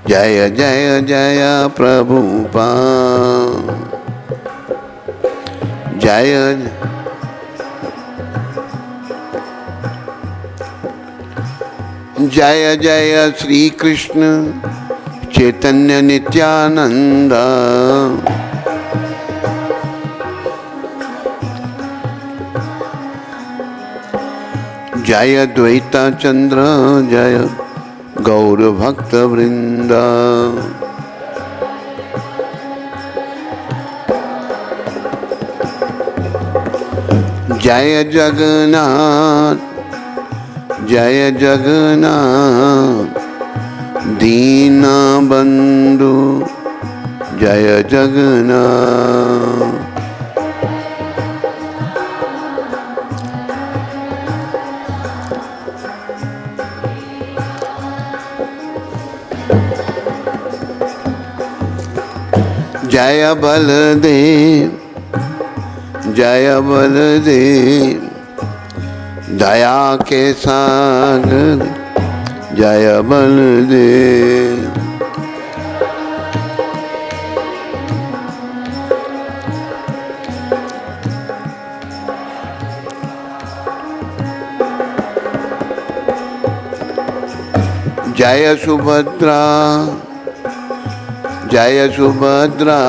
जय जय जय प्रभुपाद, जय जय जय श्री कृष्ण चैतन्य नित्यानंद, जय द्वैता चंद्र जय गौर भक्त वृंद, जय जगन्नाथ जय जगन्नाथ दीन बंधु जय जगन्नाथ। जय बलदेव जय बलदेव दया के सागर जय बलदेव। जय सुभद्रा जय सुभद्रा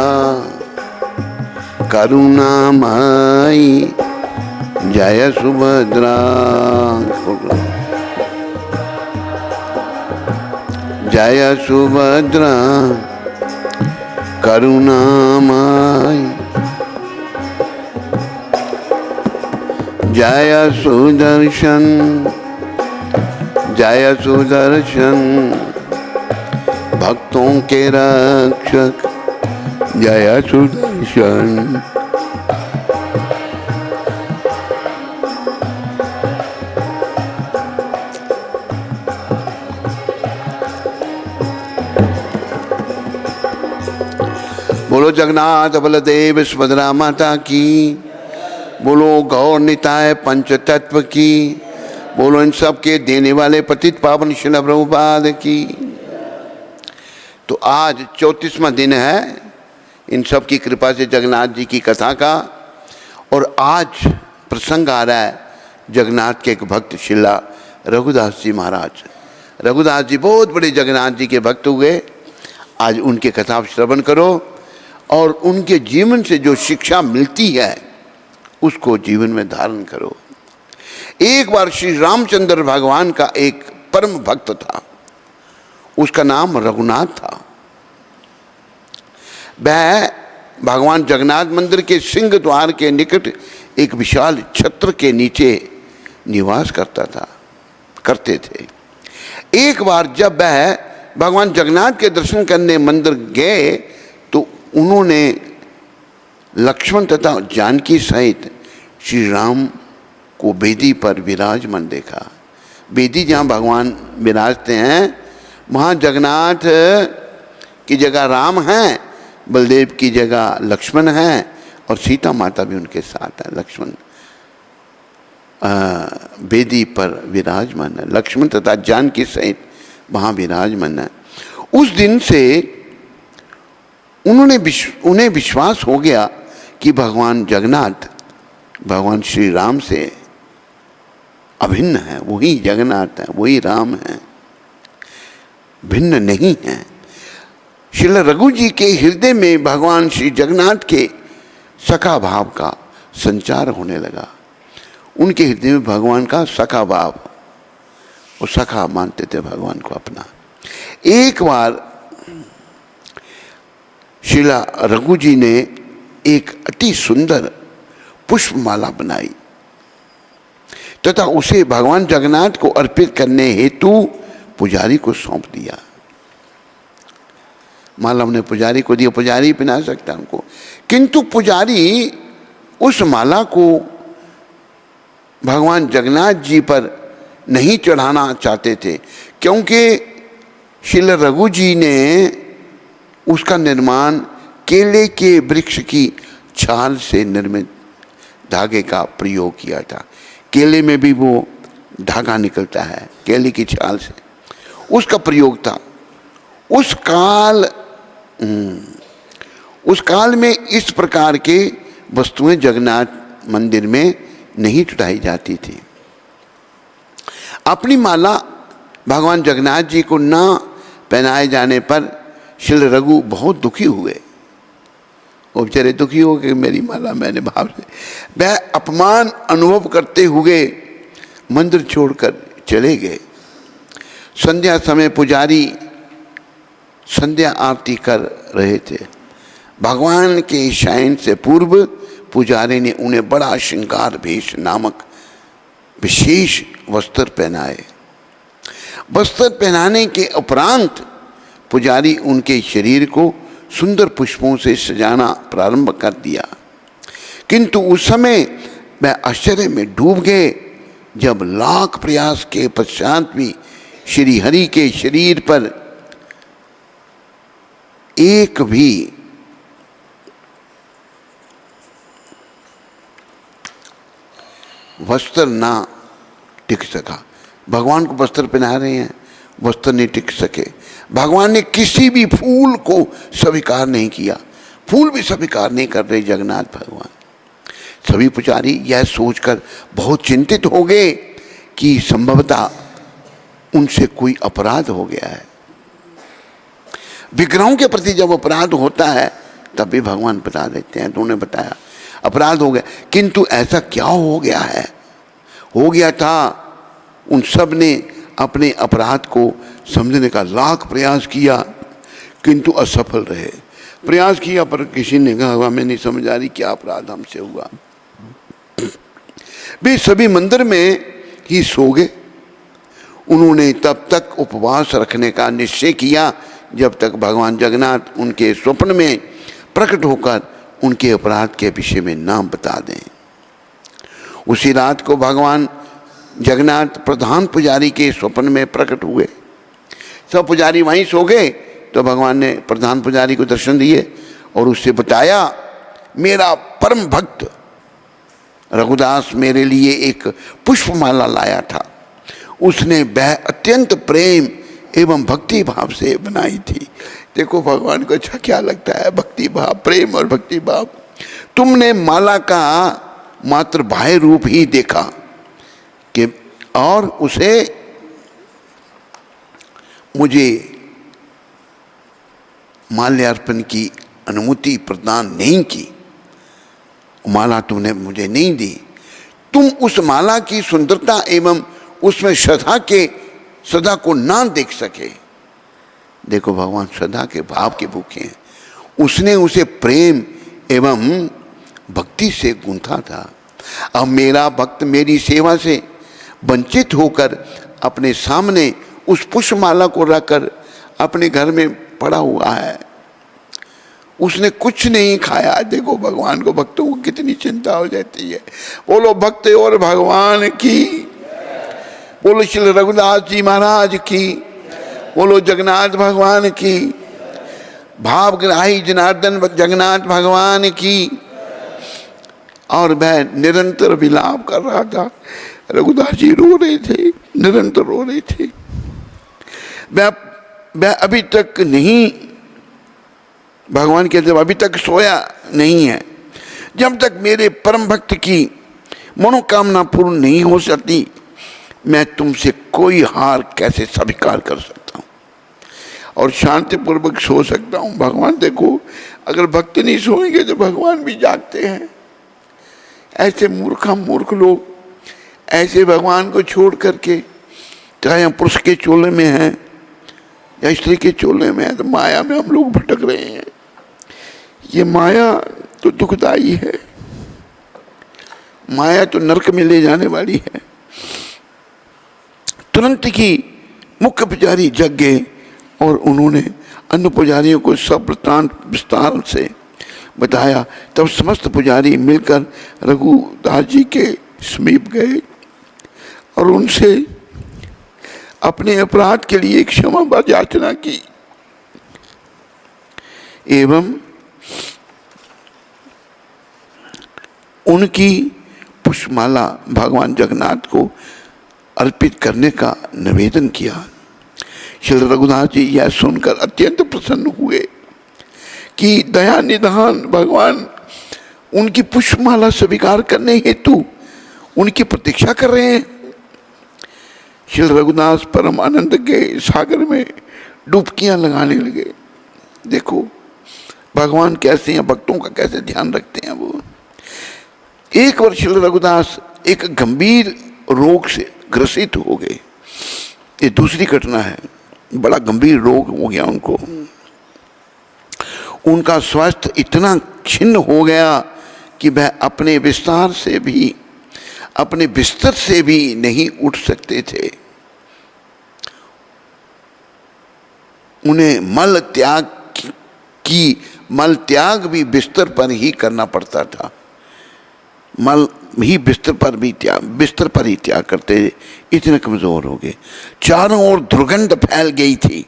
करुणामयी जय सुभद्रा, जय सुभद्रा करुणामयी, जय सुदर्शन जय सुदर्शन भक्तों के रक्षक जय सुदर्शन। बोलो जगन्नाथ बलदेव सुभद्रा माता की, बोलो गौर निताय पंच तत्व की, बोलो इन सब के देने वाले पतित पावन श्रील प्रभुपाद की। तो आज 34वां दिन है इन सब की कृपा से जगन्नाथ जी की कथा का, और आज प्रसंग आ रहा है जगन्नाथ के एक भक्त शिला रघुदास जी महाराज। रघुदास जी बहुत बड़े जगन्नाथ जी के भक्त हुए। आज उनके कथा श्रवण करो और उनके जीवन से जो शिक्षा मिलती है उसको जीवन में धारण करो। एक बार श्री रामचंद्र भगवान का एक परम भक्त था, उसका नाम रघुनाथ था। वह भगवान जगन्नाथ मंदिर के सिंह द्वार के निकट एक विशाल छत्र के नीचे निवास करते थे। एक बार जब वह भगवान जगन्नाथ के दर्शन करने मंदिर गए तो उन्होंने लक्ष्मण तथा जानकी सहित श्री राम को बेदी पर विराजमान देखा। बेदी जहाँ भगवान विराजते हैं वहाँ जगन्नाथ की जगह राम हैं, बलदेव की जगह लक्ष्मण हैं और सीता माता भी उनके साथ है। लक्ष्मण बेदी पर विराजमान है, लक्ष्मण तथा जानकी सहित वहाँ विराजमान है। उस दिन से उन्हें विश्वास हो गया कि भगवान जगन्नाथ भगवान श्री राम से अभिन्न है, वही जगन्नाथ है, वही राम है, भिन्न नहीं है। श्रील रघु जी के हृदय में भगवान श्री जगन्नाथ के सखा भाव का संचार होने लगा। उनके हृदय में भगवान का सखा भाव, वो सखा मानते थे भगवान को अपना। एक बार श्रीला रघु जी ने एक अति सुंदर पुष्पमाला बनाई तथा उसे भगवान जगन्नाथ को अर्पित करने हेतु पुजारी को सौंप दिया। माला हमने पुजारी को दिया, पुजारी पहना सकता हमको, किंतु पुजारी उस माला को भगवान जगन्नाथ जी पर नहीं चढ़ाना चाहते थे, क्योंकि श्रील रघु जी ने उसका निर्माण केले के वृक्ष की छाल से निर्मित धागे का प्रयोग किया था। केले में भी वो धागा निकलता है केले की छाल से, उसका प्रयोग था। उस काल में इस प्रकार के वस्तुएं जगन्नाथ मंदिर में नहीं चढ़ाई जाती थी। अपनी माला भगवान जगन्नाथ जी को न पहनाए जाने पर श्री रघु बहुत दुखी हुए। वो बेचारे दुखी हो गए, मेरी माला मैंने भाव से, वह अपमान अनुभव करते हुए मंदिर छोड़कर चले गए। संध्या समय पुजारी संध्या आरती कर रहे थे। भगवान के शयन से पूर्व पुजारी ने उन्हें बड़ा श्रृंगार भेष नामक विशेष वस्त्र पहनाए। वस्त्र पहनाने के उपरांत पुजारी उनके शरीर को सुंदर पुष्पों से सजाना प्रारंभ कर दिया, किंतु उस समय वह आश्चर्य में डूब गए जब लाख प्रयास के पश्चात भी श्री हरि के शरीर पर एक भी वस्त्र ना टिक सका। भगवान को वस्त्र पहना रहे हैं, वस्त्र नहीं टिक सके। भगवान ने किसी भी फूल को स्वीकार नहीं किया, फूल भी स्वीकार नहीं कर रहे जगन्नाथ भगवान। सभी पुजारी यह सोचकर बहुत चिंतित हो गए कि संभवतः उनसे कोई अपराध हो गया है। विग्रहों के प्रति जब अपराध होता है तब भी भगवान बता देते हैं। तो उन्होंने बताया अपराध हो गया, किंतु ऐसा क्या हो गया है? हो गया था, उन सब ने अपने अपराध को समझने का लाख प्रयास किया किंतु असफल रहे। प्रयास किया पर किसी ने कहा हमें नहीं समझ आ रही क्या अपराध हमसे हुआ। वे सभी मंदिर में ही सो गए। उन्होंने तब तक उपवास रखने का निश्चय किया जब तक भगवान जगन्नाथ उनके स्वप्न में प्रकट होकर उनके अपराध के विषय में नाम बता दें। उसी रात को भगवान जगन्नाथ प्रधान पुजारी के स्वप्न में प्रकट हुए। सब पुजारी वहीं सो गए तो भगवान ने प्रधान पुजारी को दर्शन दिए और उससे बताया, मेरा परम भक्त रघुदास मेरे लिए एक पुष्पमाला लाया था। उसने वह अत्यंत प्रेम एवं भक्ति भाव से बनाई थी। देखो भगवान को अच्छा क्या लगता है, भक्ति भाव, प्रेम और भक्ति भाव। तुमने माला का मात्र बाह्य रूप ही देखा कि और उसे मुझे माल्यार्पण की अनुमति प्रदान नहीं की। माला तुमने मुझे नहीं दी। तुम उस माला की सुंदरता एवं उसमें श्रद्धा को ना देख सके। देखो भगवान श्रद्धा के भाव के भूखे हैं। उसने उसे प्रेम एवं भक्ति से गूंथा था। अब मेरा भक्त मेरी सेवा से वंचित होकर अपने सामने उस पुष्पमाला को रखकर अपने घर में पड़ा हुआ है। उसने कुछ नहीं खाया। देखो भगवान को, भक्तों को कितनी चिंता हो जाती है। बोलो भक्त और भगवान की, बोलो श्री रघुदास जी महाराज की, बोलो जगन्नाथ भगवान की, भावग्राही जनार्दन जगन्नाथ भगवान की। और वह निरंतर विलाप कर रहा था। रघुदास जी रो रहे थे, निरंतर रो रहे थे। वह अभी तक नहीं, भगवान कहते अभी तक सोया नहीं है। जब तक मेरे परम भक्त की मनोकामना पूर्ण नहीं हो सकती, मैं तुमसे कोई हार कैसे स्वीकार कर सकता हूँ और शांतिपूर्वक सो सकता हूँ। भगवान देखो, अगर भक्त नहीं सोएंगे तो भगवान भी जागते हैं। ऐसे मूर्ख लोग ऐसे भगवान को छोड़ करके, चाहे हम पुरुष के चोले में हैं या स्त्री के चोले में है, तो माया में हम लोग भटक रहे हैं। ये माया तो दुखदाई है, माया तो नरक में ले जाने वाली है। तुरंत ही मुख्य पुजारी जग गए और उन्होंने अन्य पुजारियों को सब वृत्तांत विस्तार से बताया। तब समस्त पुजारी मिलकर रघुदास जी के समीप गए और उनसे अपने अपराध के लिए क्षमा याचना की एवं उनकी पुष्पमाला भगवान जगन्नाथ को अर्पित करने का निवेदन किया। श्री रघुनाथ जी यह सुनकर अत्यंत प्रसन्न हुए कि दया निधान भगवान उनकी पुष्पमाला स्वीकार करने हेतु उनकी प्रतीक्षा कर रहे हैं। श्री रघुनाथ परम आनंद के सागर में डुबकियां लगाने लगे। देखो भगवान कैसे हैं, भक्तों का कैसे ध्यान रखते हैं वो। एक बार श्री रघुदास एक गंभीर रोग से ग्रसित हो गए। ये दूसरी घटना है, बड़ा गंभीर रोग हो गया उनको। उनका स्वास्थ्य इतना छिन्न हो गया कि वह अपने विस्तार से भी, अपने बिस्तर से भी नहीं उठ सकते थे। उन्हें मल त्याग भी बिस्तर पर ही करना पड़ता था। मल ही बिस्तर पर ही त्याग करते थे, इतने कमजोर हो गए। चारों ओर दुर्गंध फैल गई थी।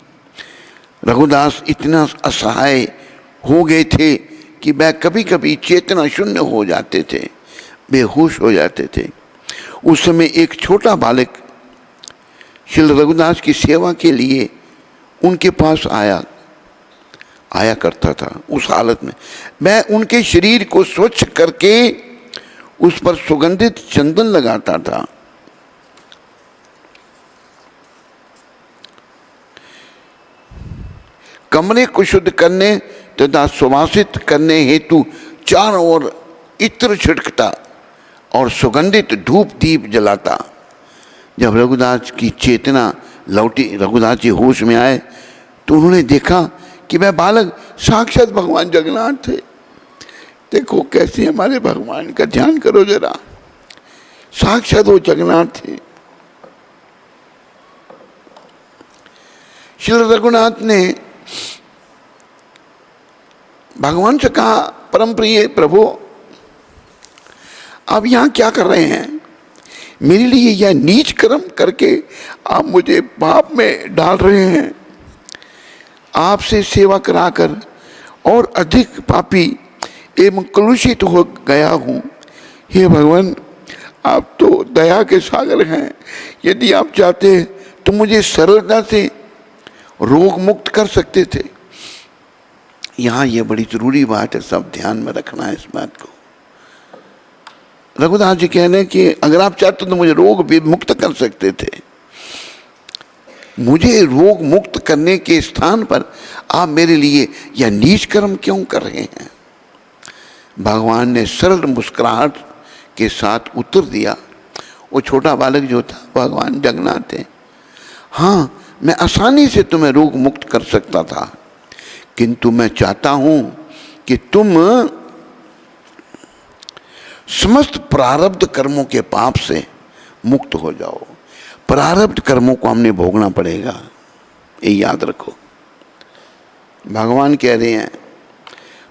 रघुदास इतना असहाय हो गए थे कि वह कभी कभी चेतना शून्य हो जाते थे, बेहोश हो जाते थे। उस समय एक छोटा बालक श्री रघुदास की सेवा के लिए उनके पास आया करता था। उस हालत में मैं उनके शरीर को स्वच्छ करके उस पर सुगंधित चंदन लगाता था। कमरे को शुद्ध करने तथा सुवासित करने हेतु चारों ओर इत्र छिड़कता और सुगंधित धूप दीप जलाता। जब रघुदास की चेतना लौटी, रघुदास जी होश में आए, तो उन्होंने देखा कि वह बालक साक्षात भगवान जगन्नाथ थे। देखो कैसे हमारे भगवान का ध्यान करो जरा, साक्षात वो जगन्नाथ थे। श्री रघुनाथ ने भगवान से कहा, परम प्रिय प्रभु, आप यहाँ क्या कर रहे हैं? मेरे लिए यह नीच कर्म करके आप मुझे पाप में डाल रहे हैं। आपसे सेवा कराकर और अधिक पापी एवं कलुषित हो गया हूँ। हे भगवान, आप तो दया के सागर हैं। यदि आप चाहते तो मुझे सरलता से रोग मुक्त कर सकते थे। यहाँ ये बड़ी जरूरी बात है, सब ध्यान में रखना है इस बात को। रघुदास जी कह रहे हैं कि अगर आप चाहते तो मुझे रोग भी मुक्त कर सकते थे। मुझे रोग मुक्त करने के स्थान पर आप मेरे लिए यह नीच कर्म क्यों कर रहे हैं? भगवान ने सरल मुस्कुराहट के साथ उत्तर दिया। वो छोटा बालक जो था भगवान जगन्नाथ थे। हाँ, मैं आसानी से तुम्हें रोग मुक्त कर सकता था, किंतु मैं चाहता हूं कि तुम समस्त प्रारब्ध कर्मों के पाप से मुक्त हो जाओ। प्रारब्ध कर्मों को हमने भोगना पड़ेगा, ये याद रखो। भगवान कह रहे हैं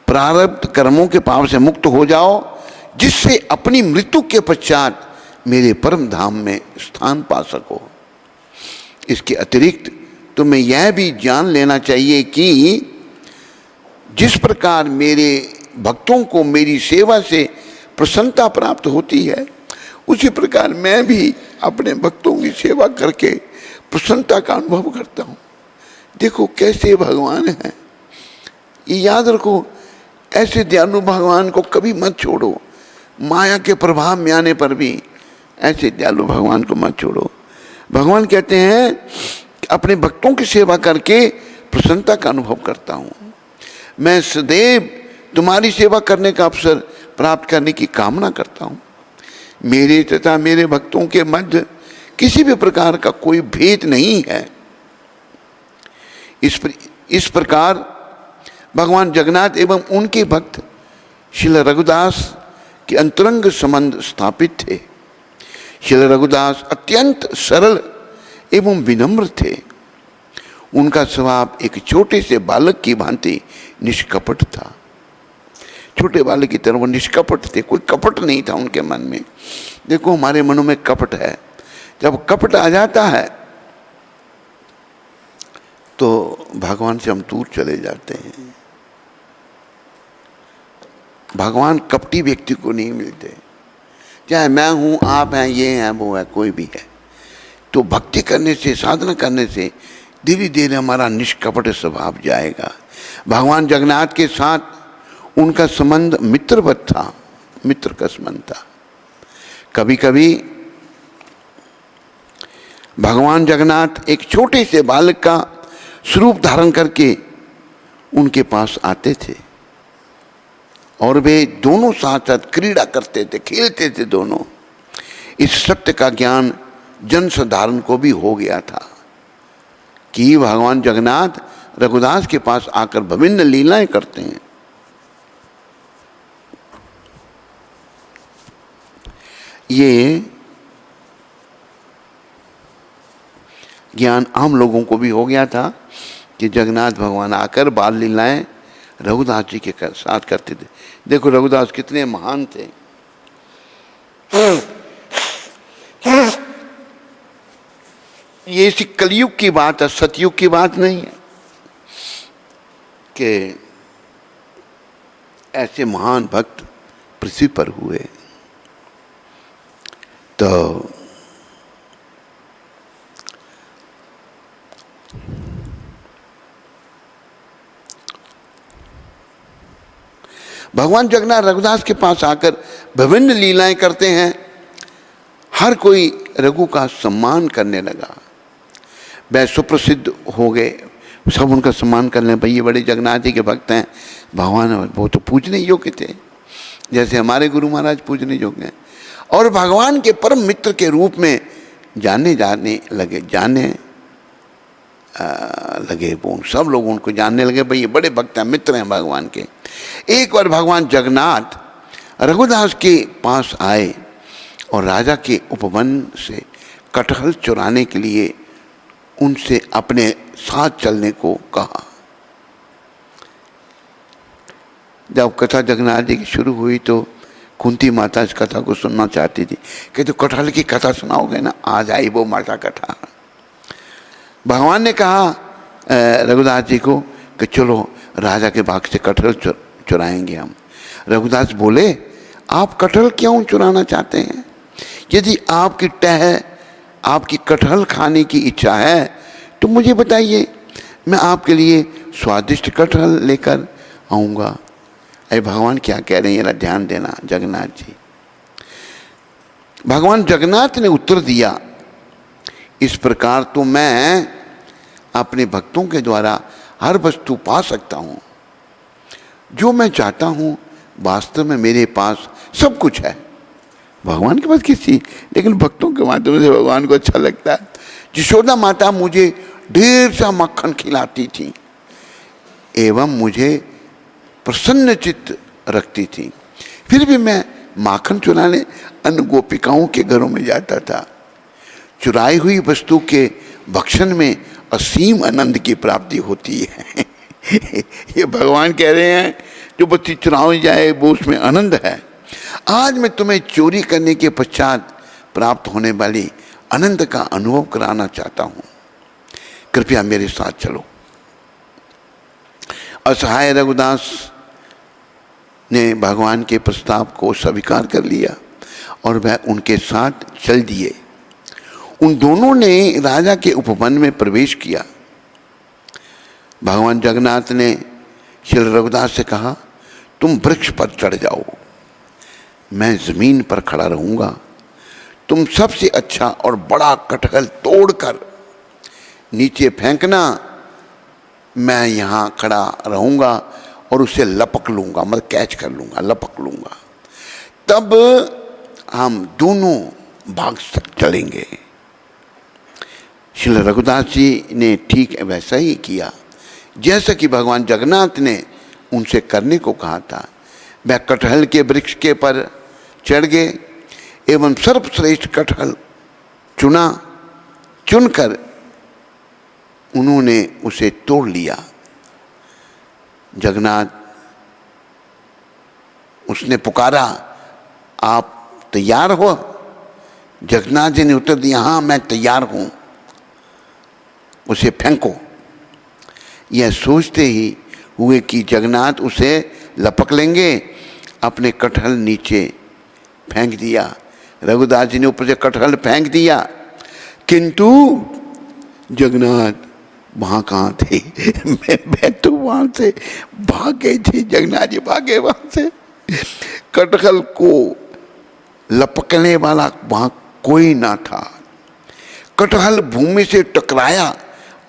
प्रारब्ध कर्मों के पाप से मुक्त हो जाओ, जिससे अपनी मृत्यु के पश्चात मेरे परम धाम में स्थान पा सको। इसके अतिरिक्त तुम्हें यह भी जान लेना चाहिए कि जिस प्रकार मेरे भक्तों को मेरी सेवा से प्रसन्नता प्राप्त होती है, उसी प्रकार मैं भी अपने भक्तों की सेवा करके प्रसन्नता का अनुभव करता हूँ। देखो कैसे भगवान हैं, ये याद रखो। ऐसे दयालु भगवान को कभी मत छोड़ो। माया के प्रभाव में आने पर भी ऐसे दयालु भगवान को मत छोड़ो। भगवान कहते हैं अपने भक्तों की सेवा करके प्रसन्नता का अनुभव करता हूँ। मैं सदैव तुम्हारी सेवा करने का अवसर प्राप्त करने की कामना करता हूँ। मेरे तथा मेरे भक्तों के मध्य किसी भी प्रकार का कोई भेद नहीं है। इस प्रकार भगवान जगन्नाथ एवं उनके भक्त श्री रघुदास के अंतरंग संबंध स्थापित थे। श्री रघुदास अत्यंत सरल एवं विनम्र थे। उनका स्वभाव एक छोटे से बालक की भांति निष्कपट था। छोटे बालक की तरह वो निष्कपट थे, कोई कपट नहीं था उनके मन में। देखो हमारे मनों में कपट है, जब कपट आ जाता है तो भगवान से हम दूर चले जाते हैं। भगवान कपटी व्यक्ति को नहीं मिलते, चाहे मैं हूँ, आप हैं, ये हैं, वो है, कोई भी है। तो भक्ति करने से, साधना करने से धीरे धीरे हमारा निष्कपट स्वभाव जाएगा। भगवान जगन्नाथ के साथ उनका संबंध मित्रवत था, मित्र का संबंध था। कभी कभी भगवान जगन्नाथ एक छोटे से बालक का स्वरूप धारण करके उनके पास आते थे और वे दोनों साथ साथ क्रीड़ा करते थे, खेलते थे दोनों। इस सत्य का ज्ञान जन साधारण को भी हो गया था कि भगवान जगन्नाथ रघुदास के पास आकर विभिन्न लीलाएं करते हैं। ये ज्ञान आम लोगों को भी हो गया था कि जगन्नाथ भगवान आकर बाल लीलाएं रघुदास जी के साथ करते थे। देखो रघुदास कितने महान थे। ये इसी कलयुग की बात है, सतयुग की बात नहीं है कि ऐसे महान भक्त पृथ्वी पर हुए। तो भगवान जगन्नाथ रघुदास के पास आकर विभिन्न लीलाएं करते हैं। हर कोई रघु का सम्मान करने लगा। वह सुप्रसिद्ध हो गए, सब उनका सम्मान करने। भाई ये बड़े जगन्नाथ जी के भक्त हैं, भगवान वो तो पूजने योग्य थे, जैसे हमारे गुरु महाराज पूजने योग्य हैं। और भगवान के परम मित्र के रूप में जाने लगे वो सब लोग उनको जानने लगे। भाई ये बड़े भक्त हैं, मित्र हैं भगवान के। एक बार भगवान जगन्नाथ रघुदास के पास आए और राजा के उपवन से कटहल चुराने के लिए उनसे अपने साथ चलने को कहा। जब कथा जगन्नाथ जी की शुरू हुई तो कुंती माता इस कथा को सुनना चाहती थी कि तो कटहल की कथा सुनाओगे ना, आज आई वो माता कथा। भगवान ने कहा रघुदास जी को कि चलो राजा के बाग से कटहल चुराएंगे हम। रघुदास बोले, आप कटहल क्यों चुराना चाहते हैं? यदि आपकी कटहल खाने की इच्छा है तो मुझे बताइए, मैं आपके लिए स्वादिष्ट कटहल लेकर आऊँगा। अरे भगवान क्या कह रहे हैं, जरा ध्यान देना जगन्नाथ जी। भगवान जगन्नाथ ने उत्तर दिया, इस प्रकार तो मैं अपने भक्तों के द्वारा हर वस्तु पा सकता हूँ, जो मैं चाहता हूँ। वास्तव में मेरे पास सब कुछ है। भगवान के पास किसी, लेकिन भक्तों के माध्यम से भगवान को अच्छा लगता है। यशोदा माता मुझे ढेर सा मक्खन खिलाती थी एवं मुझे प्रसन्न चित्त रखती थी, फिर भी मैं माखन चुराने अन्य गोपिकाओं के घरों में जाता था। चुराई हुई वस्तु के भक्षण में असीम आनंद की प्राप्ति होती है। ये भगवान कह रहे हैं, जो बच्ची चुराई जाए वो उसमें आनंद है। आज मैं तुम्हें चोरी करने के पश्चात प्राप्त होने वाली आनंद का अनुभव कराना चाहता हूँ, कृपया मेरे साथ चलो। असहाय रघुदास ने भगवान के प्रस्ताव को स्वीकार कर लिया और वह उनके साथ चल दिए। उन दोनों ने राजा के उपवन में प्रवेश किया। भगवान जगन्नाथ ने श्री रघुदास से कहा, तुम वृक्ष पर चढ़ जाओ, मैं जमीन पर खड़ा रहूंगा। तुम सबसे अच्छा और बड़ा कटहल तोड़कर नीचे फेंकना, मैं यहाँ खड़ा रहूंगा और उसे लपक लूंगा, मतलब कैच कर लूंगा, लपक लूंगा। तब हम दोनों भाग चलेंगे। श्री रघुदास जी ने ठीक वैसा ही किया जैसा कि भगवान जगन्नाथ ने उनसे करने को कहा था। वह कटहल के वृक्ष के पर चढ़ गए एवं सर्वश्रेष्ठ कटहल चुनकर उन्होंने उसे तोड़ लिया। जगन्नाथ, उसने पुकारा, आप तैयार हो? जगन्नाथ जी ने उत्तर दिया, हाँ मैं तैयार हूं, उसे फेंको। यह सोचते ही हुए कि जगन्नाथ उसे लपक लेंगे, अपने कटहल नीचे फेंक दिया। रघुदास जी ने ऊपर से कटहल फेंक दिया, किंतु जगन्नाथ वहाँ कहाँ थे? मैं तो वहाँ से भाग गई थी, जगन्नाथ जी भागे वहाँ से। कटहल को लपकने वाला वहाँ कोई ना था। कटहल भूमि से टकराया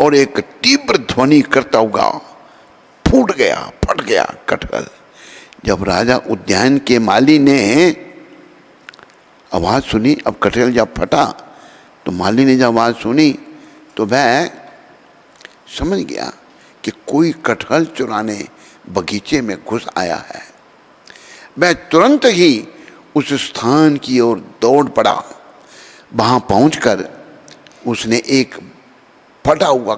और एक तीव्र ध्वनि करता हुआ फूट गया, फट गया कटहल। जब राजा उद्यान के माली ने आवाज़ सुनी, अब कटहल जब फटा तो माली ने जब आवाज़ सुनी तो वह समझ गया कि कोई कटहल चुराने बगीचे में घुस आया है। वह तुरंत ही उस स्थान की ओर दौड़ पड़ा। वहाँ पहुंचकर उसने एक फटा हुआ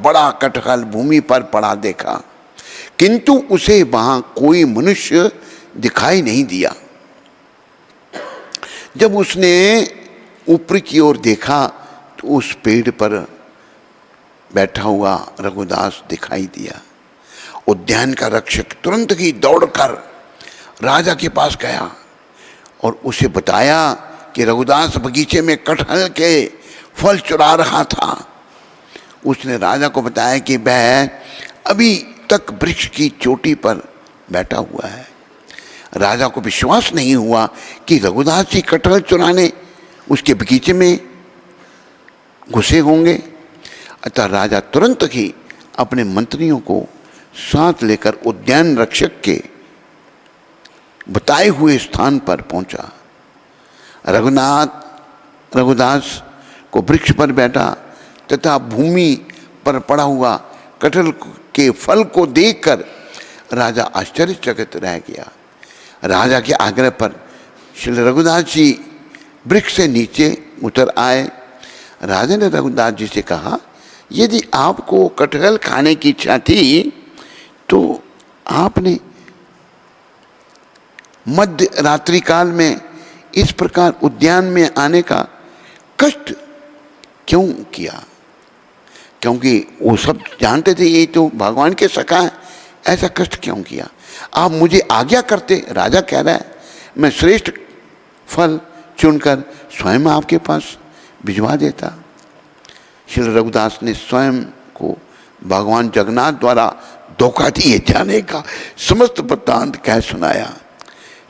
बड़ा कटहल भूमि पर पड़ा देखा, किंतु उसे वहाँ कोई मनुष्य दिखाई नहीं दिया। जब उसने ऊपर की ओर देखा तो उस पेड़ पर बैठा हुआ रघुदास दिखाई दिया। उद्यान का रक्षक तुरंत ही दौड़कर राजा के पास गया और उसे बताया कि रघुदास बगीचे में कटहल के फल चुरा रहा था। उसने राजा को बताया कि वह अभी तक वृक्ष की चोटी पर बैठा हुआ है। राजा को विश्वास नहीं हुआ कि रघुदास जी कटहल चुराने उसके बगीचे में घुसे होंगे। अतः राजा तुरंत ही अपने मंत्रियों को साथ लेकर उद्यान रक्षक के बताए हुए स्थान पर पहुंचा। रघुदास को वृक्ष पर बैठा तथा भूमि पर पड़ा हुआ कटहल के फल को देखकर राजा आश्चर्यचकित रह गया। राजा के आग्रह पर श्री रघुदास जी वृक्ष से नीचे उतर आए। राजा ने रघुदास जी से कहा, यदि आपको कटहल खाने की इच्छा थी तो आपने मध्य रात्रि काल में इस प्रकार उद्यान में आने का कष्ट क्यों किया? क्योंकि वो सब जानते थे ये तो भगवान के सखा है, ऐसा कष्ट क्यों किया? आप मुझे आज्ञा करते। राजा कह रहा है मैं श्रेष्ठ फल चुनकर स्वयं आपके पास भिजवा देता। श्री रघुदास ने स्वयं को भगवान जगन्नाथ द्वारा धोखा दिए जाने का समस्त वृत्तांत कह सुनाया।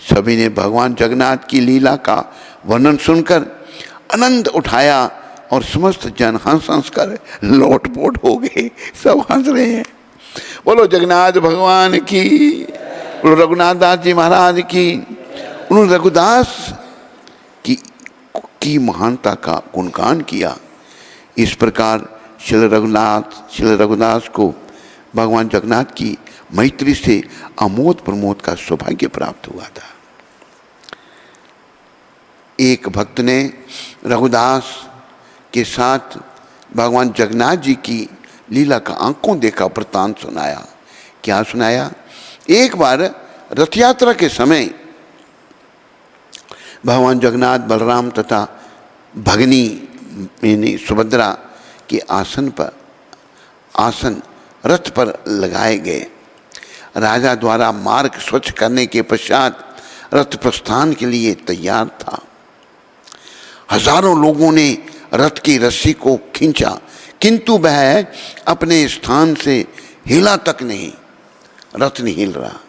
सभी ने भगवान जगन्नाथ की लीला का वर्णन सुनकर आनंद उठाया और समस्त जन हंस कर लोटपोट हो गए। सब हंस रहे हैं। बोलो जगन्नाथ भगवान की, बोलो रघुनाथ दास जी महाराज की। उन्होंने रघुदास की महानता का गुणगान किया। इस प्रकार श्री रघुदास को भगवान जगन्नाथ की मैत्री से आमोद प्रमोद का सौभाग्य प्राप्त हुआ था। एक भक्त ने रघुदास के साथ भगवान जगन्नाथ जी की लीला का आंखों देखा वृत्तांत सुनाया। क्या सुनाया? एक बार रथ यात्रा के समय भगवान जगन्नाथ, बलराम तथा भगनी यानी सुभद्रा के आसन रथ पर लगाए गए। राजा द्वारा मार्ग स्वच्छ करने के पश्चात रथ प्रस्थान के लिए तैयार था। हजारों लोगों ने रथ की रस्सी को खींचा, किंतु वह अपने स्थान से हिला तक नहीं, रथ नहीं हिल रहा।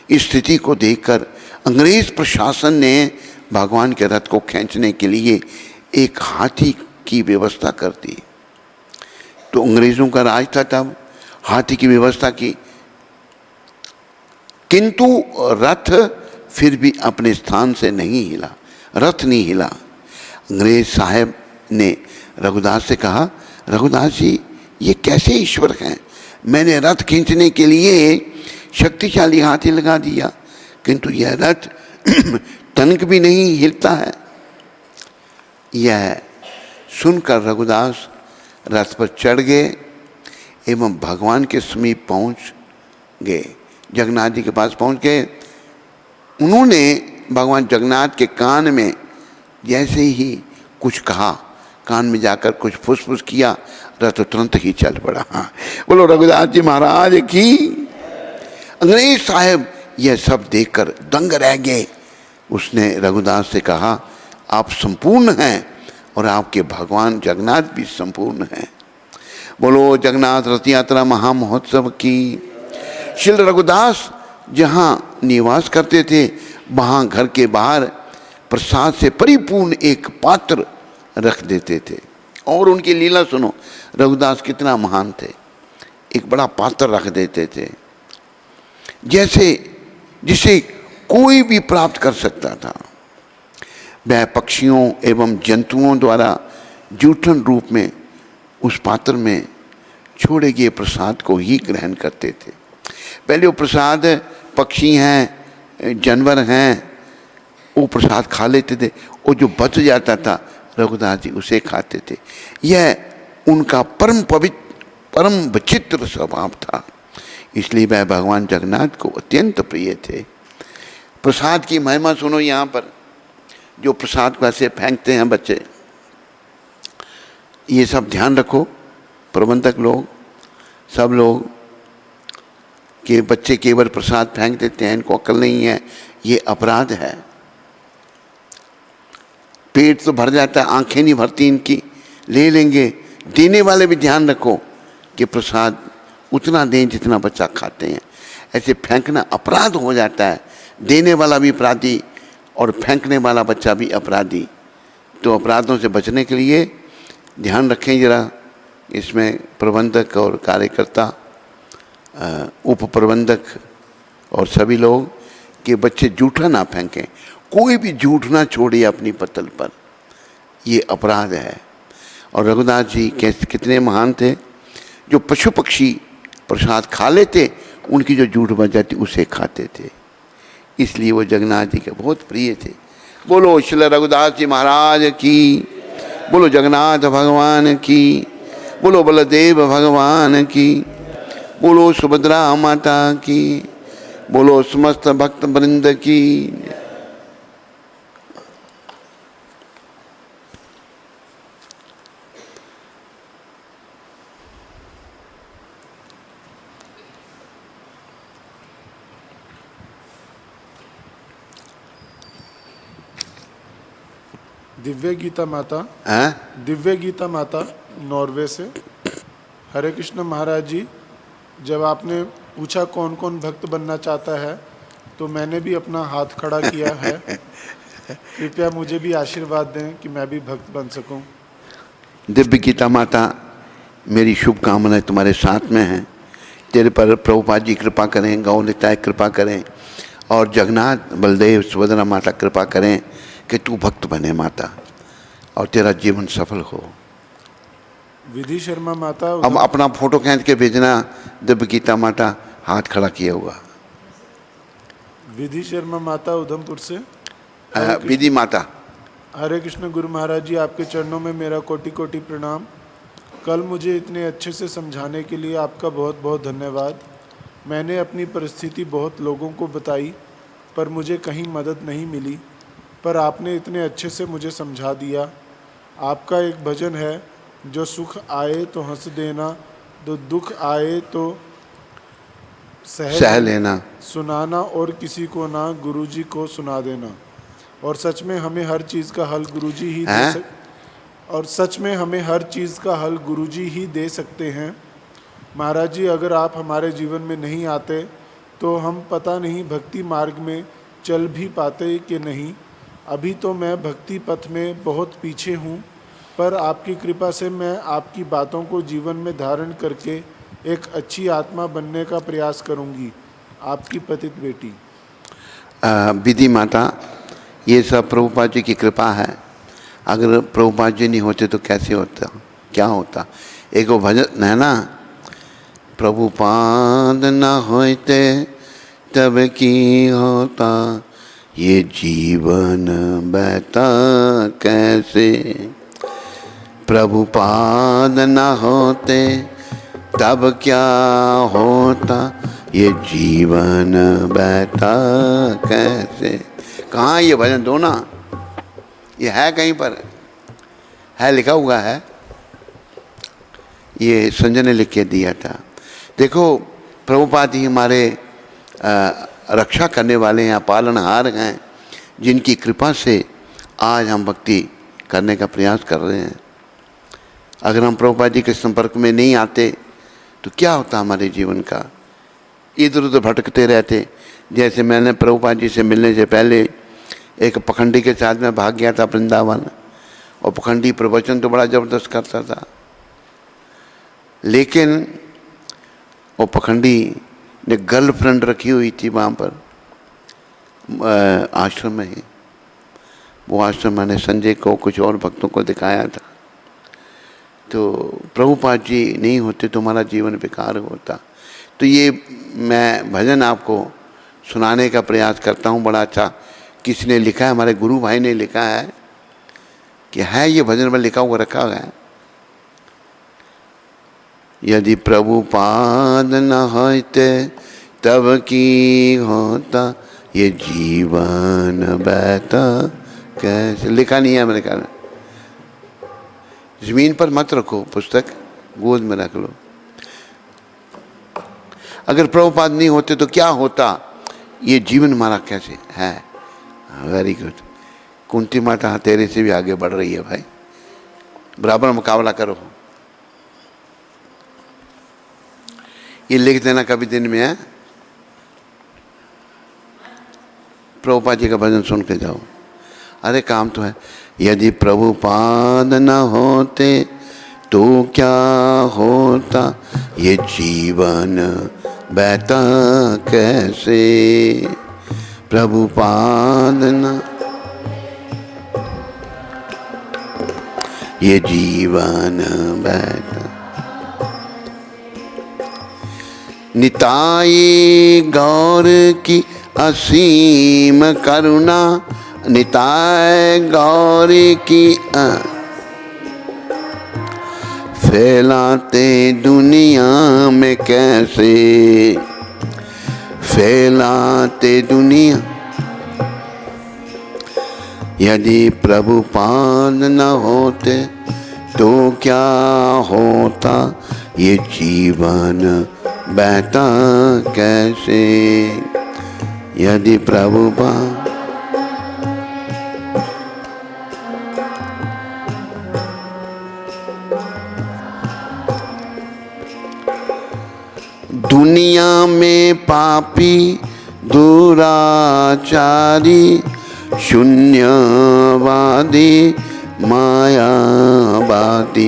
इस स्थिति को देखकर अंग्रेज प्रशासन ने भगवान के रथ को खींचने के लिए एक हाथी की व्यवस्था कर दी। तो अंग्रेजों का राज था तब, हाथी की व्यवस्था की, किंतु रथ फिर भी अपने स्थान से नहीं हिला, रथ नहीं हिला। अंग्रेज साहब ने रघुदास से कहा, रघुदास जी ये कैसे ईश्वर हैं? मैंने रथ खींचने के लिए शक्तिशाली हाथी लगा दिया, किंतु यह रथ तनिक भी नहीं हिलता है। यह सुनकर रघुदास रथ पर चढ़ गए एवं भगवान के समीप पहुंच गए, जगन्नाथ जी के पास पहुंच गए। उन्होंने भगवान जगन्नाथ के कान में जैसे ही कुछ कहा, कान में जाकर कुछ फुसफुस किया, रथ तुरंत ही चल पड़ा। हाँ, बोलो रघुदास जी महाराज की। अंग्रेज साहब यह सब देखकर दंग रह गए। उसने रघुदास से कहा, आप संपूर्ण हैं और आपके भगवान जगन्नाथ भी संपूर्ण हैं। बोलो जगन्नाथ रथ यात्रा महामहोत्सव की। श्रील रघुदास जहाँ निवास करते थे वहाँ घर के बाहर प्रसाद से परिपूर्ण एक पात्र रख देते थे। और उनकी लीला सुनो, रघुदास कितना महान थे। एक बड़ा पात्र रख देते थे जैसे जिसे कोई भी प्राप्त कर सकता था। वह पक्षियों एवं जंतुओं द्वारा जूठन रूप में उस पात्र में छोड़े गए प्रसाद को ही ग्रहण करते थे। पहले वो प्रसाद पक्षी हैं, जानवर हैं, वो प्रसाद खा लेते थे, और जो बच जाता था रघुदास जी उसे खाते थे। यह उनका परम पवित्र परम विचित्र स्वभाव था, इसलिए वह भगवान जगन्नाथ को अत्यंत प्रिय थे। प्रसाद की महिमा सुनो। यहाँ पर जो प्रसाद को ऐसे फेंकते हैं बच्चे, ये सब ध्यान रखो प्रबंधक लोग, सब लोग, कि बच्चे केवल प्रसाद फेंक देते हैं, इनको अक्ल नहीं है, ये अपराध है। पेट तो भर जाता है, आंखें नहीं भरती इनकी, ले लेंगे। देने वाले भी ध्यान रखो कि प्रसाद उतना दें जितना बच्चा खाते हैं। ऐसे फेंकना अपराध हो जाता है, देने वाला भी अपराधी और फेंकने वाला बच्चा भी अपराधी। तो अपराधों से बचने के लिए ध्यान रखें जरा, इसमें प्रबंधक और कार्यकर्ता, उप प्रबंधक और सभी लोग, कि बच्चे जूठा ना फेंकें, कोई भी जूठ ना छोड़े अपनी पत्तल पर, ये अपराध है। और रघुदास जी कितने महान थे, जो पशु पक्षी प्रसाद खा लेते, उनकी जो जूठ बच जाती उसे खाते थे, इसलिए वो जगन्नाथ जी के बहुत प्रिय थे। बोलो श्री रघुदास जी महाराज की, बोलो जगन्नाथ भगवान की, बोलो बलदेव भगवान की, बोलो सुभद्रा माता की, बोलो समस्त भक्त वृंद की। दिव्य गीता माता, दिव्य गीता माता नॉर्वे से। हरे कृष्ण महाराज जी, जब आपने पूछा कौन कौन भक्त बनना चाहता है, तो मैंने भी अपना हाथ खड़ा किया है। कृपया मुझे भी आशीर्वाद दें कि मैं भी भक्त बन सकूं। दिव्य गीता माता, मेरी शुभकामनाएं तुम्हारे साथ में हैं। तेरे पर प्रभुपाद जी कृपा करें, गौ निताय कृपा करें, और जगन्नाथ बलदेव सुभद्रा माता कृपा करें कि तू भक्त बने माता, और तेरा जीवन सफल हो। विधि शर्मा माता, अब अपना फोटो खींच के भेजना। दिव्य गीता माता हाथ खड़ा किया हुआ। विधि शर्मा माता उधमपुर से। विधि माता। हरे कृष्ण गुरु महाराज जी, आपके चरणों में मेरा कोटि कोटि प्रणाम। कल मुझे इतने अच्छे से समझाने के लिए आपका बहुत बहुत धन्यवाद। मैंने अपनी परिस्थिति बहुत लोगों को बताई, पर मुझे कहीं मदद नहीं मिली, पर आपने इतने अच्छे से मुझे समझा दिया। आपका एक भजन है, जो सुख आए तो हंस देना, जो दुख आए तो सह लेना, सुनाना और किसी को ना गुरुजी को सुना देना। और सच में हमें हर चीज़ का हल गुरुजी ही दे सकते हैं। महाराज जी, अगर आप हमारे जीवन में नहीं आते तो हम पता नहीं भक्ति मार्ग में चल भी पाते कि नहीं। अभी तो मैं भक्ति पथ में बहुत पीछे हूँ, पर आपकी कृपा से मैं आपकी बातों को जीवन में धारण करके एक अच्छी आत्मा बनने का प्रयास करूँगी। आपकी पतित बेटी। विधि माता, ये सब प्रभुपाद जी की कृपा है। अगर प्रभुपाद जी नहीं होते तो कैसे होता, क्या होता। एक वो भजन है ना, प्रभुपाद न होते तब की होता, ये जीवन बहता कैसे। प्रभुपाद न होते तब क्या होता, ये जीवन बहता कैसे। कहाँ ये भजन दो ना, ये है कहीं पर है, लिखा हुआ है, ये संजय ने लिख के दिया था। देखो प्रभुपाद ही हमारे रक्षा करने वाले हैं, पालनहार हैं, जिनकी कृपा से आज हम भक्ति करने का प्रयास कर रहे हैं। अगर हम प्रभुपाद जी के संपर्क में नहीं आते तो क्या होता हमारे जीवन का, इधर उधर भटकते रहते। जैसे मैंने प्रभुपाद जी से मिलने से पहले एक पखंडी के साथ में भाग गया था वृंदावन, और पखंडी प्रवचन तो बड़ा ज़बरदस्त करता था, लेकिन वो पखंडी ने गर्लफ्रेंड रखी हुई थी वहाँ पर आश्रम में ही। वो आश्रम मैंने संजय को कुछ और भक्तों को दिखाया था। तो प्रभुपाद जी नहीं होते तो हमारा जीवन बेकार होता। तो ये मैं भजन आपको सुनाने का प्रयास करता हूँ। बड़ा अच्छा किसी ने लिखा है, हमारे गुरु भाई ने लिखा है कि है ये भजन में लिखा हुआ रखा हुआ है, यदि प्रभुपाद न होते तब की होता ये जीवन बहता कैसे। लिखा नहीं है मेरे ख्याल में। जमीन पर मत रखो पुस्तक, गोद में रख लो। अगर प्रभुपाद नहीं होते तो क्या होता, ये जीवन हमारा कैसे है। Very good. कुंती माता तेरे से भी आगे बढ़ रही है भाई, बराबर मुकाबला करो। ये लिख देना कभी दिन में है, प्रभुपाद जी का भजन सुन के जाओ। अरे काम तो है। यदि प्रभुपाद न होते तो क्या होता ये जीवन बहता कैसे। प्रभुपाद न ये जीवन बहता। निताई गौर की असीम करुणा, निताय गौर की फैलाते दुनिया में कैसे, फैलाते दुनिया। यदि प्रभुपाद न होते तो क्या होता ये जीवन बहता कैसे। यदि प्रभुपाद दुनिया में पापी दुराचारी शून्यवादी मायावादी,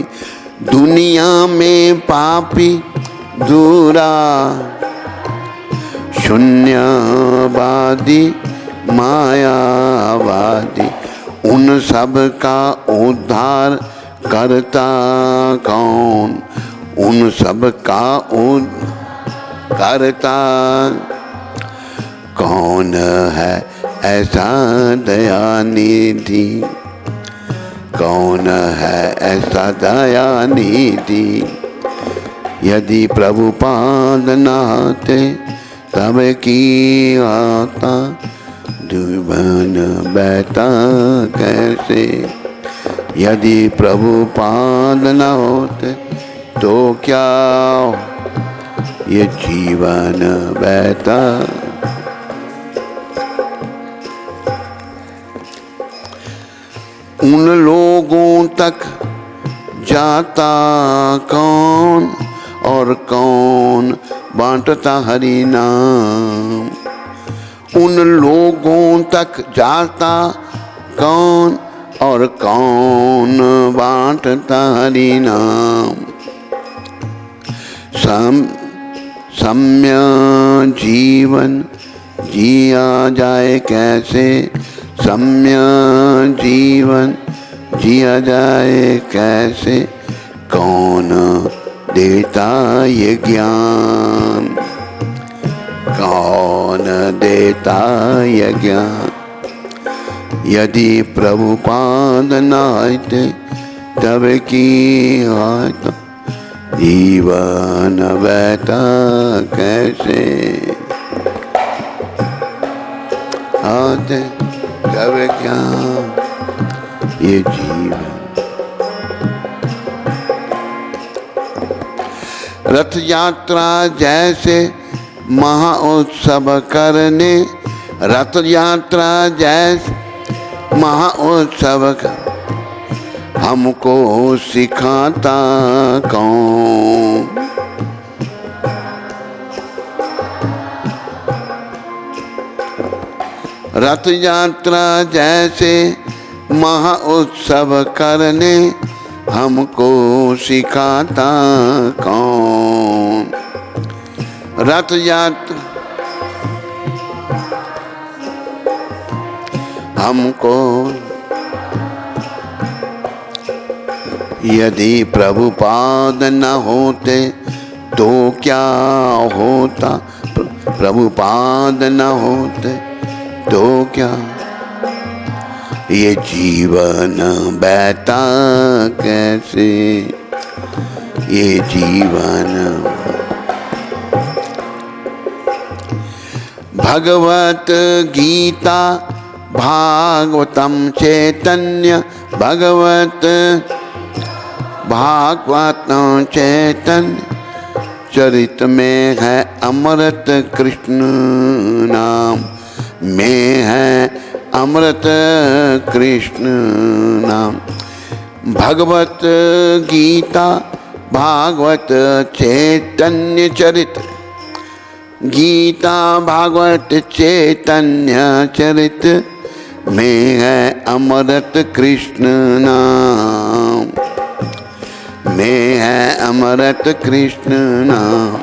दुनिया में पापी दूरा शून्यवादी मायावादी, उन सब का उद्धार करता कौन, उन सब का उद्धार करता कौन है ऐसा दयानिधि, कौन है ऐसा दयानिधि। यदि प्रभुपाद नाते तब की आता जीवन बहता कैसे। यदि प्रभुपाद न होते तो क्या ये जीवन बहता। उन लोगों तक जाता कौन और कौन बांटता हरि नाम। उन लोगों तक जाता कौन और कौन बांटता हरि नाम। सम्य जीवन जिया जाए कैसे, सम्य जीवन जिया जाए कैसे। कौन देता ये ज्ञान, कौन देता ये ज्ञान। यदि प्रभुपाद न आते तब की आता जीवन बहता कैसे। आते तब क्या ये जीवन। रथ यात्रा जैसे महाउत्सव करने, रथ यात्रा जैसे महाउत्सव हमको सिखाता कौन। रथ यात्रा जैसे महा उत्सव करने हमको सिखाता कौन। रथ यात्रा हमको, यदि प्रभुपाद न होते तो क्या होता, प्रभुपाद न होते तो क्या, ये जीवन बहता कैसे, ये जीवन। भगवत गीता भागवतम चैतन्य, भगवत भागवतम चैतन्य चरित में है अमृत कृष्ण नाम, में है अमृत कृष्ण नाम। भगवत गीता भागवत चैतन्य चरित, गीता भागवत चैतन्य चरित में है अमृत कृष्ण नाम, में है अमृत कृष्ण नाम।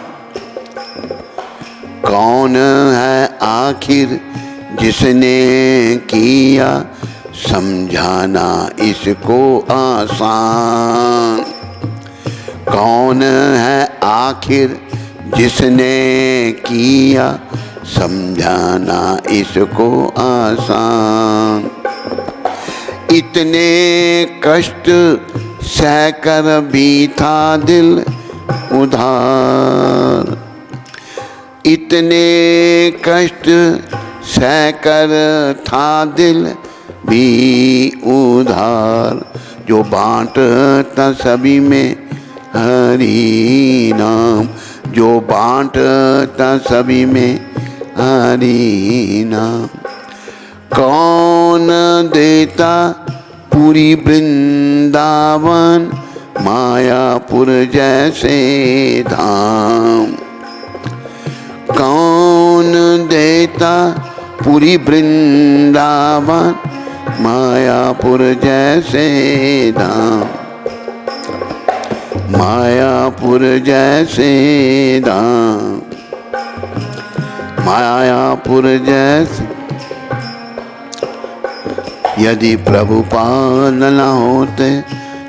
कौन है आखिर जिसने किया समझाना इसको आसान। कौन है आखिर जिसने किया समझाना इसको आसान। इतने कष्ट सहकर भी था दिल उधार, इतने कष्ट सहकर था दिल भी उधार। जो बांटता सभी में हरि नाम, जो बांटता सभी में हरि नाम। कौन देता पूरी वृंदावन मायापुर जैसे धाम। कौन देता पूरी वृंदावन मायापुर जैसे धाम, मायापुर जैसे धाम, मायापुर जैसे। यदि प्रभुपाद न होते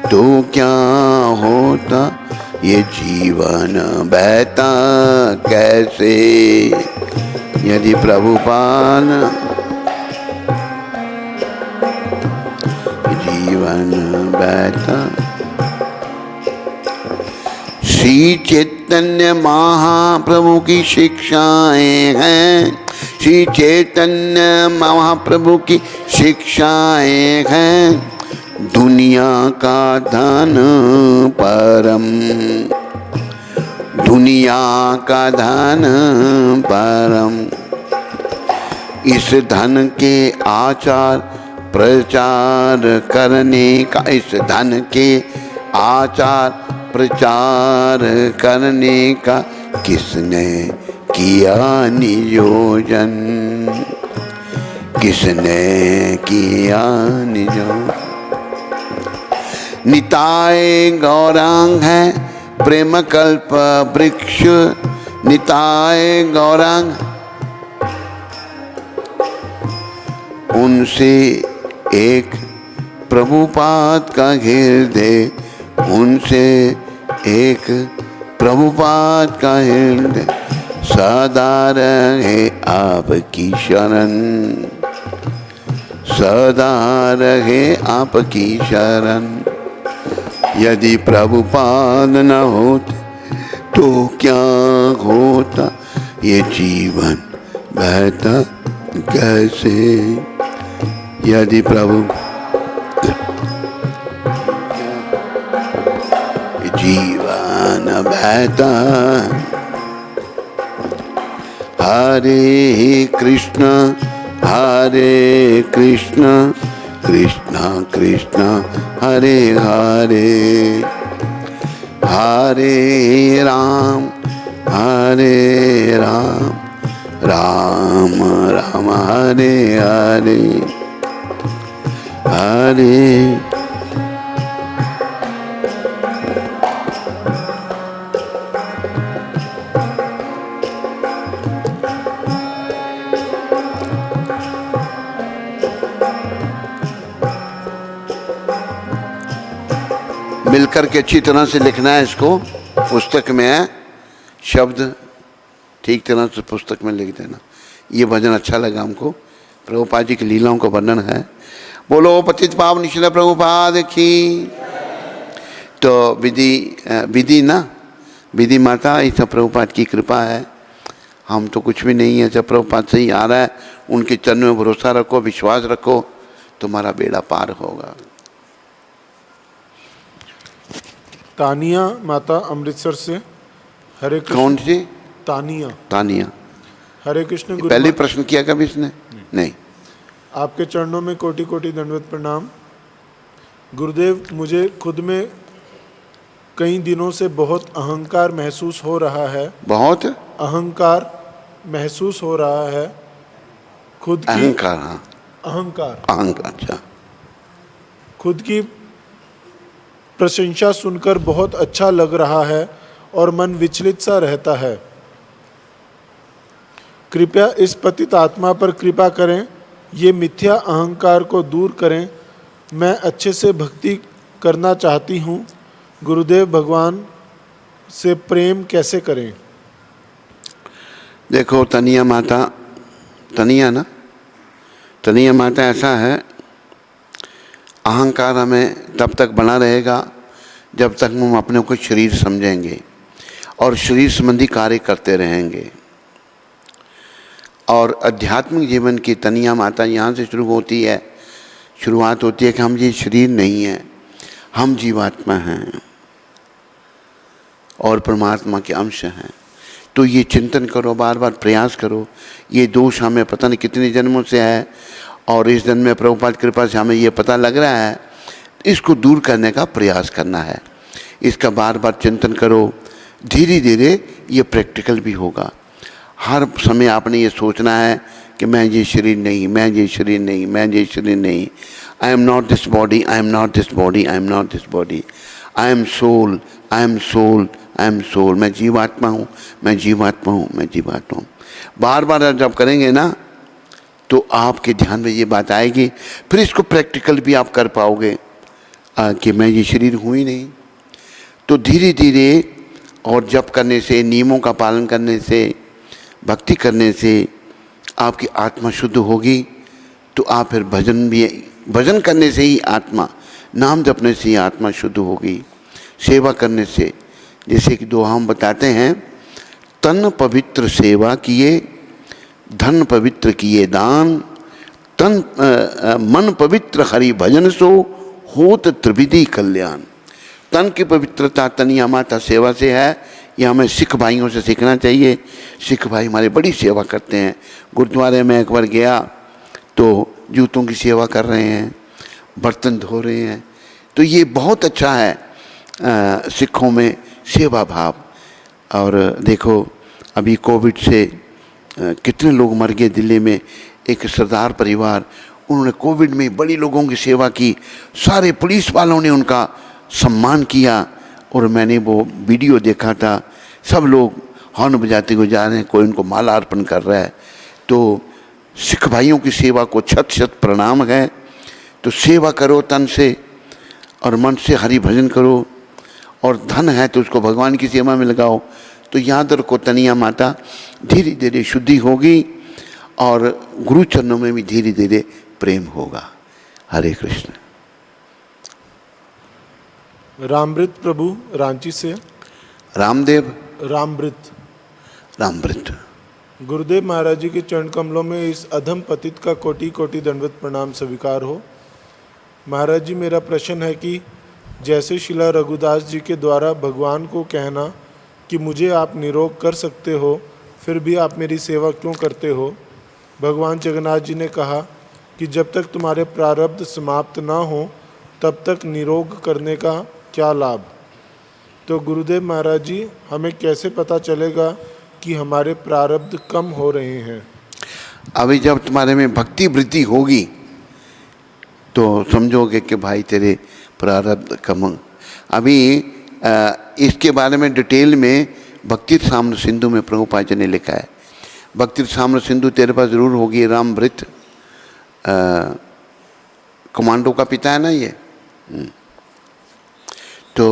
तो क्या होता, ये जीवन बहता कैसे। यदि प्रभुपाद जीवन बहता। श्री चैतन्य महाप्रभु की शिक्षाएं हैं, श्री चैतन्य महाप्रभु की शिक्षाएं हैं। दुनिया का धन परम, दुनिया का धन परम। इस धन के आचार प्रचार करने का, इस धन के आचार प्रचार करने का किसने किया नियोजन, किसने किया नियोजन। निताय गौरांग है प्रेम कल्प वृक्ष, निताय गौरांग। उनसे एक प्रभुपाद का हृदय, उनसे एक प्रभुपाद का हृदय सदा रहे आपकी शरण, सदा रहे आपकी शरण। यदि प्रभुपाद न होते तो क्या होता, ये जीवन बहता कैसे। यदि प्रभु जीवन बहता। हरे कृष्ण कृष्ण कृष्ण हरे हरे, हरे राम राम राम हरे हरे, हरे। मिलकर के अच्छी तरह से लिखना है इसको, पुस्तक में है शब्द, ठीक तरह से पुस्तक में लिख देना। ये भजन अच्छा लगा हमको, प्रभुपाद जी की लीलाओं का वर्णन है। बोलो पतित पावन श्रील प्रभुपाद की। तो विधि ना, विधि माता, इस प्रभुपाद की कृपा है, हम तो कुछ भी नहीं है। जब प्रभुपाद से ही आ रहा है, उनके चरणों में भरोसा रखो, विश्वास रखो, तुम्हारा बेड़ा पार होगा। तानिया माता अमृतसर से, हरे कृष्ण। कौन सी? तानिया। तानिया। हरे कृष्ण। पहले प्रश्न किया कभी इसने? नहीं। आपके चरणों में कोटि कोटि दंडवत प्रणाम। गुरुदेव, मुझे खुद में कई दिनों से बहुत अहंकार महसूस हो रहा है। बहुत अहंकार महसूस हो रहा है खुद की। अहंकार? हाँ, अहंकार। अहंकार, अच्छा। खुद की प्रशंसा सुनकर बहुत अच्छा लग रहा है और मन विचलित सा रहता है। कृपया इस पतित आत्मा पर कृपा करें, ये मिथ्या अहंकार को दूर करें। मैं अच्छे से भक्ति करना चाहती हूँ। गुरुदेव, भगवान से प्रेम कैसे करें? देखो तनिया माता, तनिया ना, तनिया माता ऐसा है, अहंकार हमें तब तक बना रहेगा जब तक हम अपने को शरीर समझेंगे और शरीर संबंधी कार्य करते रहेंगे। और आध्यात्मिक जीवन की तनिया माता यहाँ से शुरू होती है, शुरुआत होती है कि हम ये शरीर नहीं है, हम जीवात्मा हैं और परमात्मा के अंश हैं। तो ये चिंतन करो, बार बार प्रयास करो। ये दोष हमें पता नहीं कितने जन्मों से है और इस जन्म में प्रभुपाद कृपा से हमें ये पता लग रहा है, इसको दूर करने का प्रयास करना है। इसका बार बार चिंतन करो, धीरे धीरे ये प्रैक्टिकल भी होगा। हर समय आपने ये सोचना है कि मैं ये शरीर नहीं, मैं ये शरीर नहीं, मैं ये शरीर नहीं। I am not this body, I am not this body, I am not this body. I am soul, I am soul, I am soul. मैं जीवात्मा हूँ, मैं जीवात्मा हूँ, मैं जीवात्मा हूँ। बार बार जब करेंगे ना तो आपके ध्यान में ये बात आएगी, फिर इसको प्रैक्टिकल भी आप कर पाओगे कि मैं ये शरीर हूँ ही नहीं। तो धीरे धीरे और जप करने से, नियमों का पालन करने से, भक्ति करने से आपकी आत्मा शुद्ध होगी। तो आप फिर भजन करने से ही आत्मा, नाम जपने से ही आत्मा शुद्ध होगी। सेवा करने से, जैसे कि दो हम बताते हैं, तन पवित्र सेवा किए, धन पवित्र किए दान, मन पवित्र हरि भजन सो होत त्रिविधि कल्याण। तन की पवित्रता तनिया माता सेवा से है। ये हमें सिख भाइयों से सीखना चाहिए। सिख भाई हमारे बड़ी सेवा करते हैं। गुरुद्वारे में एक बार गया तो जूतों की सेवा कर रहे हैं, बर्तन धो रहे हैं। तो ये बहुत अच्छा है सिखों में सेवा भाव। और देखो अभी कोविड से कितने लोग मर गए दिल्ली में। एक सरदार परिवार, उन्होंने कोविड में बड़ी लोगों की सेवा की, सारे पुलिस वालों ने उनका सम्मान किया। और मैंने वो वीडियो देखा था, सब लोग हॉर्न बजाते हुए जा रहे हैं, कोई उनको माला अर्पण कर रहा है। तो सिख भाइयों की सेवा को शत शत प्रणाम है। तो सेवा करो तन से और मन से, हरि भजन करो। और धन है तो उसको भगवान की सेवा में लगाओ। तो याद रखो तनिया माता, धीरे धीरे शुद्धि होगी और गुरु चरणों में भी धीरे धीरे प्रेम होगा। हरे कृष्ण। रामृत प्रभु रांची से। रामदेव? रामृत। रामृत। गुरुदेव महाराज जी के चरण कमलों में इस अधम पतित का कोटि कोटि दंडवत प्रणाम स्वीकार हो। महाराज जी, मेरा प्रश्न है कि जैसे शिला रघुदास जी के द्वारा भगवान को कहना कि मुझे आप निरोग कर सकते हो, फिर भी आप मेरी सेवा क्यों करते हो? भगवान जगन्नाथ जी ने कहा कि जब तक तुम्हारे प्रारब्ध समाप्त ना हो तब तक निरोग करने का क्या लाभ। तो गुरुदेव महाराज जी, हमें कैसे पता चलेगा कि हमारे प्रारब्ध कम हो रहे हैं। अभी जब तुम्हारे में भक्ति वृद्धि होगी तो समझोगे कि भाई तेरे प्रारब्ध कम। अभी इसके बारे में डिटेल में भक्ति साम्र सिंधु में प्रभुपाद जी ने लिखा है। भक्ति साम्र सिंधु तेरे पास जरूर होगी, रामवृत कमांडो का पिता है ना ये। तो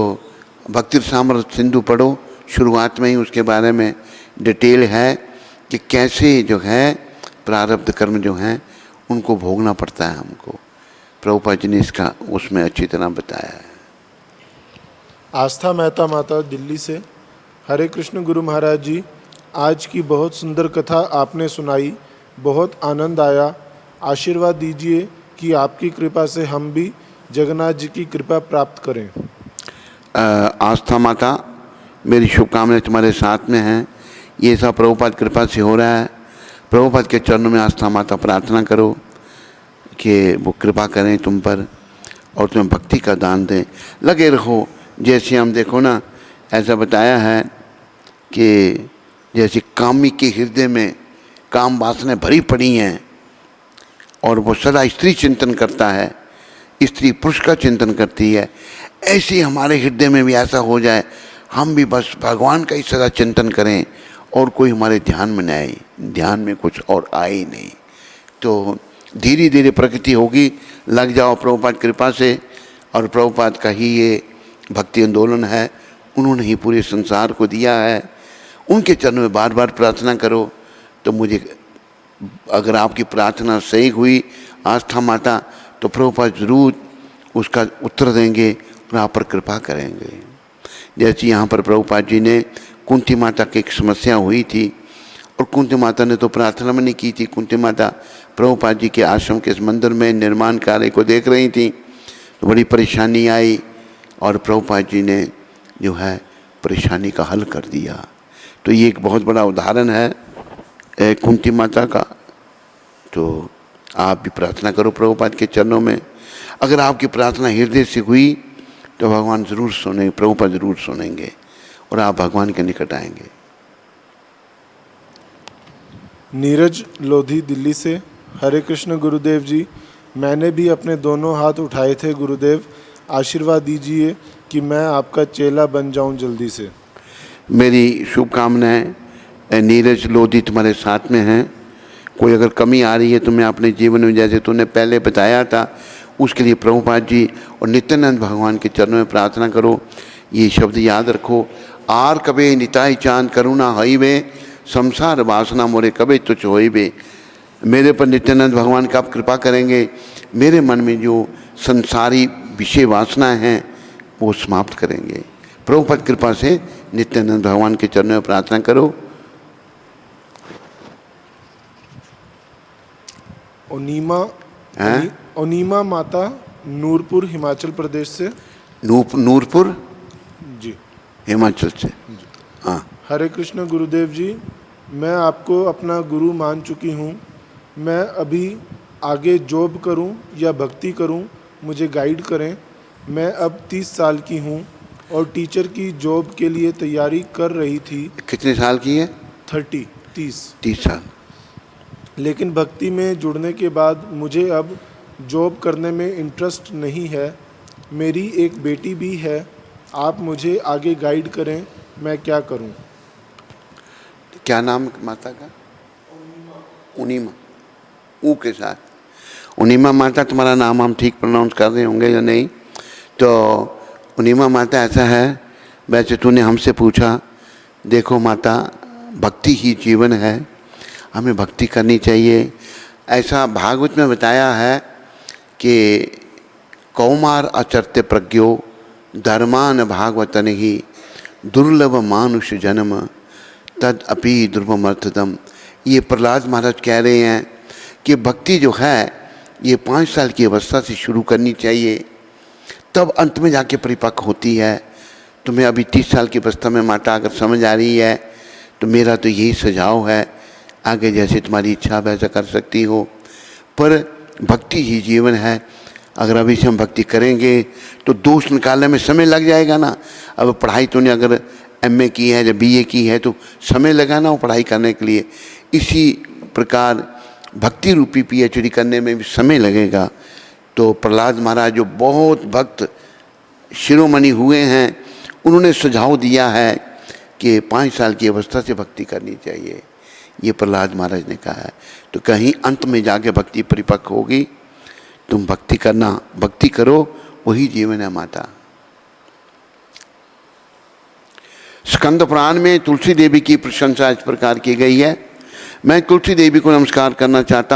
भक्ति साम्र सिंधु पढ़ो, शुरुआत में ही उसके बारे में डिटेल है कि कैसे जो है प्रारब्ध कर्म जो हैं उनको भोगना पड़ता है हमको। प्रभुपाद जी ने इसका उसमें अच्छी तरह बताया है। आस्था मेहता माता दिल्ली से, हरे कृष्ण गुरु महाराज जी, आज की बहुत सुंदर कथा आपने सुनाई, बहुत आनंद आया। आशीर्वाद दीजिए कि आपकी कृपा से हम भी जगन्नाथ जी की कृपा प्राप्त करें। आस्था माता, मेरी शुभकामनाएं तुम्हारे साथ में हैं। ये सब प्रभुपाद कृपा से हो रहा है। प्रभुपाद के चरणों में आस्था माता प्रार्थना करो कि वो कृपा करें तुम पर और तुम्हें भक्ति का दान दें। लगे रहो, जैसे हम देखो ना, ऐसा बताया है कि जैसे कामी के हृदय में काम वासनाएं भरी पड़ी हैं और वो सदा स्त्री चिंतन करता है, स्त्री पुरुष का चिंतन करती है, ऐसे ही हमारे हृदय में भी ऐसा हो जाए, हम भी बस भगवान का ही सदा चिंतन करें और कोई हमारे ध्यान में न आए, ध्यान में कुछ और आए ही नहीं। तो धीरे धीरे प्रगति होगी। लग जाओ प्रभुपाद कृपा से। और प्रभुपाद का ही ये भक्ति आंदोलन है, उन्होंने ही पूरे संसार को दिया है। उनके चरणों में बार बार प्रार्थना करो। तो मुझे अगर आपकी प्रार्थना सही हुई आस्था माता, तो प्रभुपाद जरूर उसका उत्तर देंगे और आप पर कृपा करेंगे। जैसे यहाँ पर प्रभुपाद जी ने कुंती माता की एक समस्या हुई थी और कुंती माता ने तो प्रार्थना में नहीं की थी। कुंती माता प्रभुपाद जी के आश्रम के इस मंदिर में निर्माण कार्य को देख रही थी, तो बड़ी परेशानी आई और प्रभुपाद जी ने जो है परेशानी का हल कर दिया। तो ये एक बहुत बड़ा उदाहरण है कुंती माता का। तो आप भी प्रार्थना करो प्रभुपाद के चरणों में। अगर आपकी प्रार्थना हृदय से हुई तो भगवान ज़रूर सुनेंगे, प्रभुपाद ज़रूर सुनेंगे और आप भगवान के निकट आएंगे। नीरज लोधी दिल्ली से, हरे कृष्ण गुरुदेव जी, मैंने भी अपने दोनों हाथ उठाए थे गुरुदेव, आशीर्वाद दीजिए कि मैं आपका चेला बन जाऊं जल्दी से। मेरी शुभकामनाएं नीरज लोधी तुम्हारे साथ में हैं। कोई अगर कमी आ रही है तुम्हें अपने जीवन में, जैसे तूने पहले बताया था, उसके लिए प्रभुपाद जी और नित्यानंद भगवान के चरणों में प्रार्थना करो। ये शब्द याद रखो, आर कबे निताई चांद करुणा हईबे, संसार वासना मोरे कबे तुझ होइबे। मेरे पर नित्यानंद भगवान कब कृपा करेंगे, मेरे मन में जो संसारी विषय वासनाएं हैं वो समाप्त करेंगे। प्रभुपाद कृपा से नित्यानंद भगवान के चरणों में प्रार्थना करो। ओनीमा माता, नूरपुर हिमाचल प्रदेश से। नूरपुर जी, हिमाचल से। हाँ, हरे कृष्ण गुरुदेव जी, मैं आपको अपना गुरु मान चुकी हूँ। मैं अभी आगे जॉब करूँ या भक्ति करूँ, मुझे गाइड करें। मैं अब 30 साल की हूँ और टीचर की जॉब के लिए तैयारी कर रही थी। कितने साल की है? 30 साल। लेकिन भक्ति में जुड़ने के बाद मुझे अब जॉब करने में इंटरेस्ट नहीं है। मेरी एक बेटी भी है, आप मुझे आगे गाइड करें, मैं क्या करूं? क्या नाम माता का? उनीमा, ऊ के साथ। उनीमा माता, तुम्हारा नाम हम ठीक प्रोनाउंस कर रहे होंगे या नहीं? तो उनीमा माता, ऐसा है, वैसे तूने हमसे पूछा, देखो माता, भक्ति ही जीवन है, हमें भक्ति करनी चाहिए। ऐसा भागवत में बताया है कि कौमार आचरते प्रज्ञो धर्मान भागवतन ही दुर्लभ मानुष जन्म तद अपि दुर्भमर्थदम। ये प्रहलाद महाराज कह रहे हैं कि भक्ति जो है ये 5 साल की अवस्था से शुरू करनी चाहिए, तब अंत में जाके परिपक्व होती है। तुम्हें अभी 30 साल की अवस्था में माता अगर समझ आ रही है तो मेरा तो यही सुझाव है, आगे जैसे तुम्हारी इच्छा वैसा कर सकती हो। पर भक्ति ही जीवन है। अगर अभी से हम भक्ति करेंगे तो दोष निकालने में समय लग जाएगा ना। अब पढ़ाई तूने अगर MA की है या BA की है तो समय लगा ना वो पढ़ाई करने के लिए। इसी प्रकार भक्ति रूपी PhD करने में भी समय लगेगा। तो प्रहलाद महाराज जो बहुत भक्त शिरोमणि हुए हैं, उन्होंने सुझाव दिया है कि 5 साल की अवस्था से भक्ति करनी चाहिए, ये प्रहलाद महाराज ने कहा है। तो कहीं अंत में जाके भक्ति परिपक्व होगी। तुम भक्ति करना, भक्ति करो, वही जीवन है माता। स्कंद पुराण में तुलसी देवी की प्रशंसा इस प्रकार की गई है। मैं तुलसी देवी को नमस्कार करना चाहता हूँ।